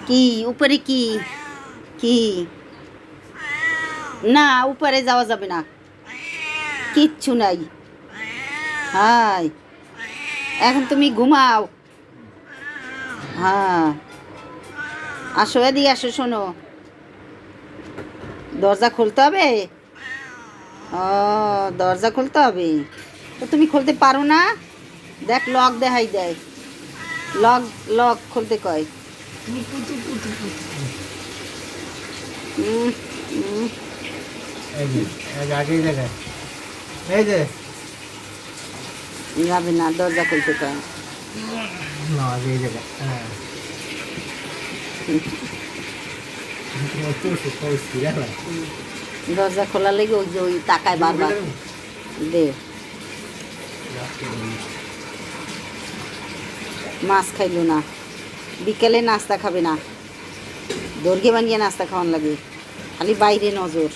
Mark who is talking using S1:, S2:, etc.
S1: কি উপরে কি কি না উপরে যাওয়া যাবে না, কিচ্ছু নাই। হাই, এখন তুমি ঘুমাও। হ্যাঁ, আসো এদিকে আসো, শোনো, দরজা খুলতে হবে। ও, দরজা খুলতে হবে তো তুমি খুলতে পারো না? দেখ, লক দেখাই দেয়, লক লক খুলতে কয়। যাবে না, দরজা খুলতে কয়। দরজা খোলা লেগে ওই যে ওই তাকায় বারবার। দে, মাছ খাইলো না, বিকেলে নাস্তা খাবে না, দর্গে বানিয়ে নাস্তা খাওয়ান লাগে, খালি বাইরে নজর।